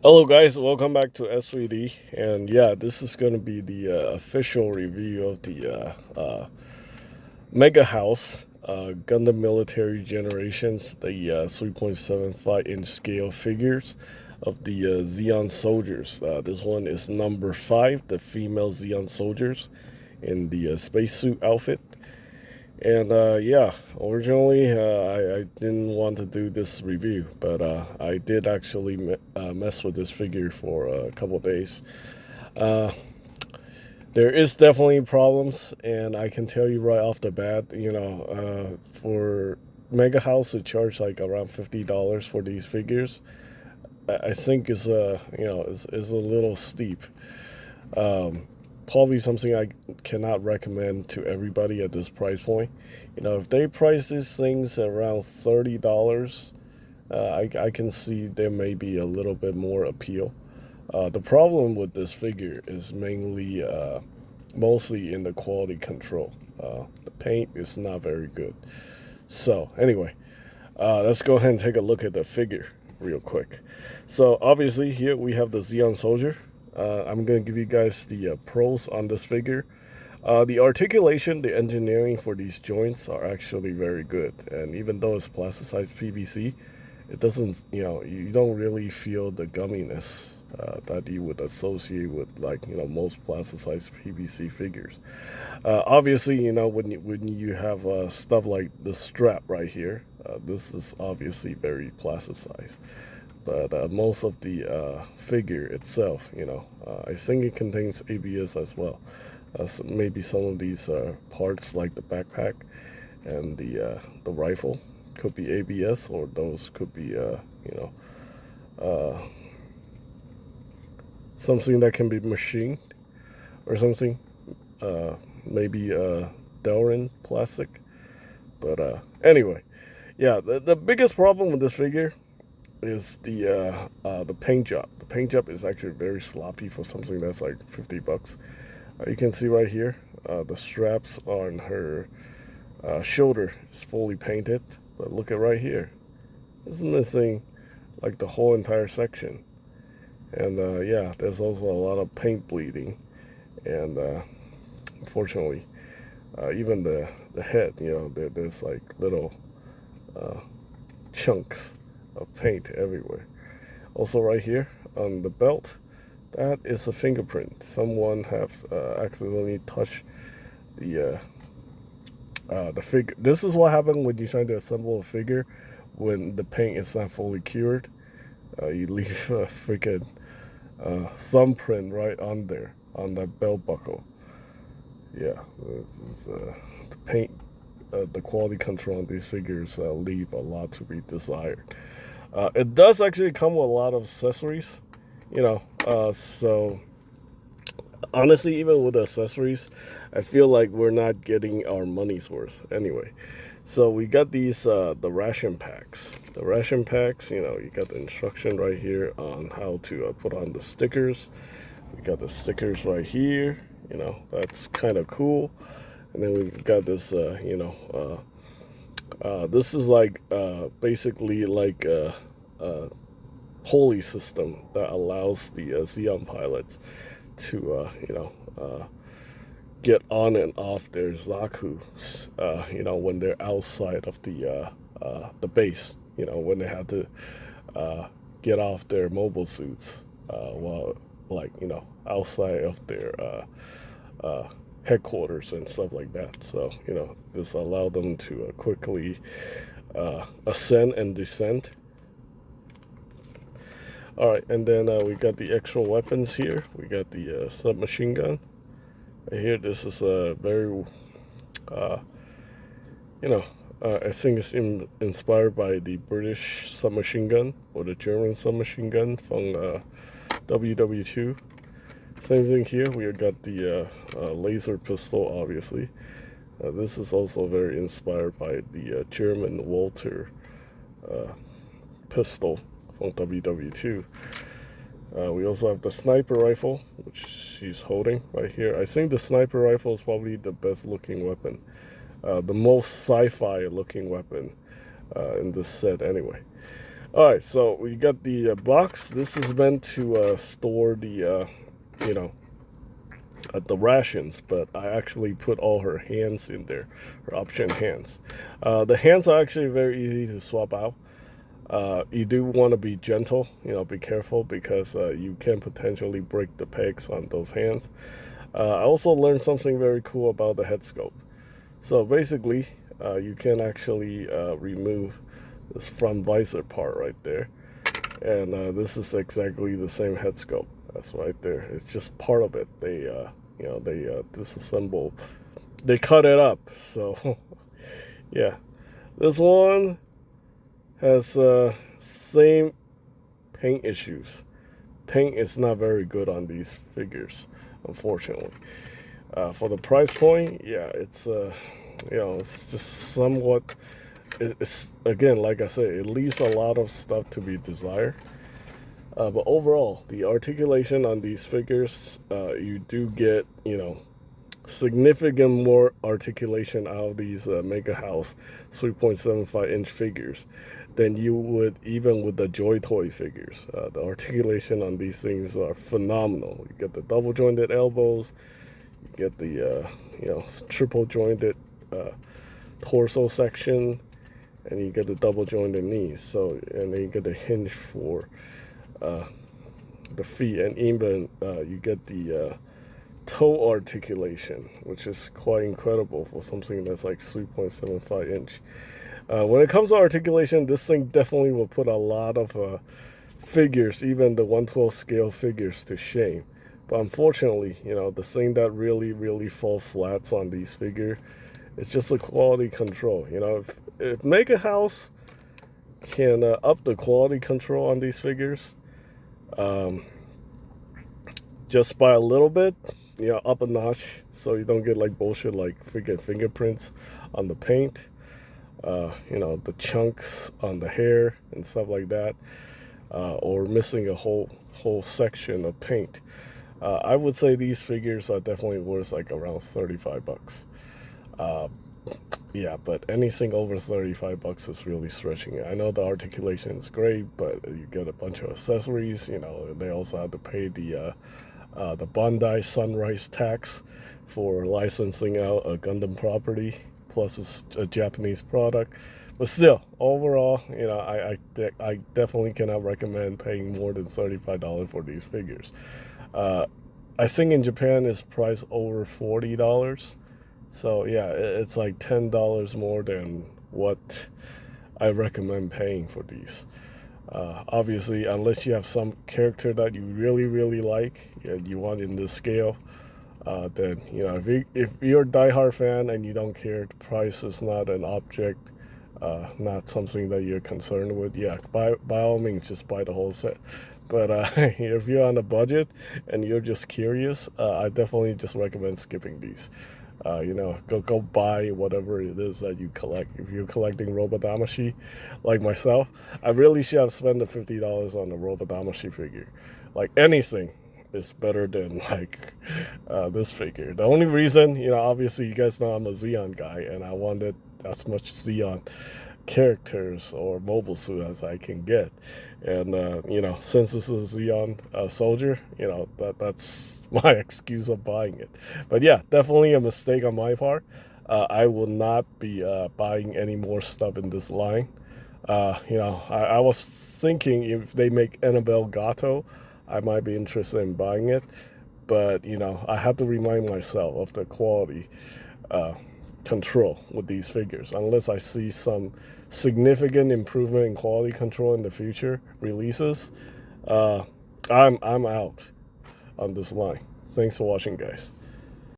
Hello, guys. Welcome back to S3D. And yeah, this is going to be the official review of the Mega House Gundam Military Generations, the 3.75-inch scale figures of the Zeon soldiers. This one is number 5, the female Zeon soldiers in the spacesuit outfit. And yeah, originally I didn't want to do this review, but I did actually mess with this figure for a couple of days. Uh, there is definitely problems, and I can tell you right off the bat, for Mega House to charge like around $50 for these figures, I think is a little steep. Um, Probably something I cannot recommend to everybody at this price point. If they price these things around $30, I can see there may be a little bit more appeal. The problem with this figure is mostly in the quality control. The paint is not very good. So anyway, let's go ahead and take a look at the figure real quick. So obviously here we have the Zeon Soldier. I'm going to give you guys the pros on this figure. The articulation, the engineering for these joints are actually very good. And even though it's plasticized PVC, it doesn't, you don't really feel the gumminess that you would associate with, like, most plasticized PVC figures. Obviously, when you have stuff like the strap right here, this is obviously very plasticized. But most of the figure itself, I think it contains ABS as well. So maybe some of these parts, like the backpack and the rifle, could be ABS, or those could be, uh, something that can be machined or something. Maybe Delrin plastic. But anyway, yeah, the biggest problem with this figure is the paint job. The paint job is actually very sloppy for something that's like $50. You can see right here, the straps on her shoulder is fully painted, but look at right here, it's missing like the whole entire section. And yeah, there's also a lot of paint bleeding, and unfortunately, even the head, there's like little uh, chunks of paint everywhere. Also, right here on the belt, that is a fingerprint. Someone have accidentally touched the figure. This is what happened when you try to assemble a figure when the paint is not fully cured. You leave a freaking thumbprint right on there on that belt buckle. Yeah, the paint, the quality control on these figures leave a lot to be desired. It does actually come with a lot of accessories, so honestly, even with the accessories, I feel like we're not getting our money's worth anyway. So we got these the ration packs. The ration packs, you got the instruction right here on how to put on the stickers. We got the stickers right here. That's kind of cool. And then we got this, this is like basically like a pulley system that allows the Zeon pilots to, get on and off their Zaku's, when they're outside of the base, when they have to get off their mobile suits, while, like, outside of their headquarters and stuff like that. So, this allow them to quickly ascend and descend. All right, and then we got the extra weapons here. We got the submachine gun. Right here, this is a very, uh, I think it's inspired by the British submachine gun or the German submachine gun from WW2. Same thing here. We got the laser pistol, obviously. This is also very inspired by the German Walter uh, pistol from WW2. We also have the sniper rifle, which she's holding right here. I think the sniper rifle is probably the best looking weapon, the most sci-fi looking weapon in this set anyway. All right, so we got the box. This is meant to store the, you know, the rations, but I actually put all her hands in there, her option hands. The hands are actually very easy to swap out. You do want to be gentle, be careful because you can potentially break the pegs on those hands. I also learned something very cool about the head scope. So basically, you can actually remove this front visor part right there. And this is exactly the same head scope. That's right there. It's just part of it. They disassemble. They cut it up. So, yeah. This one has same paint issues. Paint is not very good on these figures, unfortunately. For the price point, yeah, it's just somewhat. It's again, like I said, it leaves a lot of stuff to be desired. But overall, the articulation on these figures, you do get, significant more articulation out of these Mega House 3.75-inch figures than you would even with the Joy Toy figures. The articulation on these things are phenomenal. You get the double jointed elbows, you get the triple jointed torso section, and you get the double jointed knees. So and then you get the hinge for the feet, and even you get the toe articulation, which is quite incredible for something that's like 3.75 inch. When it comes to articulation, this thing definitely will put a lot of figures, even the 1/12 scale figures, to shame. But unfortunately, the thing that really, really fall flats on these figures is just the quality control. If Mega House can up the quality control on these figures, just by a little bit, up a notch, so you don't get like bullshit like fingerprints on the paint, the chunks on the hair and stuff like that, or missing a whole section of paint. I would say these figures are definitely worth like around $35. Yeah, but anything over $35 is really stretching it. I know the articulation is great, but you get a bunch of accessories. They also have to pay the Bandai Sunrise tax for licensing out a Gundam property. Plus, it's a Japanese product. But still, overall, I definitely cannot recommend paying more than $35 for these figures. I think in Japan it's priced over $40. So yeah, it's like $10 more than what I recommend paying for these. Obviously, unless you have some character that you really, really like and you want in this scale, then if you're a diehard fan and you don't care, the price is not an object, not something that you're concerned with. Yeah, by all means, just buy the whole set. But if you're on a budget and you're just curious, I definitely just recommend skipping these. Go buy whatever it is that you collect. If you're collecting Robodamashi, like myself, I really should have spent the $50 on the Robodamashi figure. Like anything is better than like this figure. The only reason, obviously you guys know I'm a Zeon guy, and I wanted as much Zeon characters or mobile suit as I can get. And since this is Zeon Soldier, that's my excuse of buying it. But yeah, definitely a mistake on my part. I will not be buying any more stuff in this line. I was thinking if they make Annabelle Gato, I might be interested in buying it. But I have to remind myself of the quality control with these figures. Unless I see some significant improvement in quality control in the future releases, I'm out on this line. Thanks for watching, guys.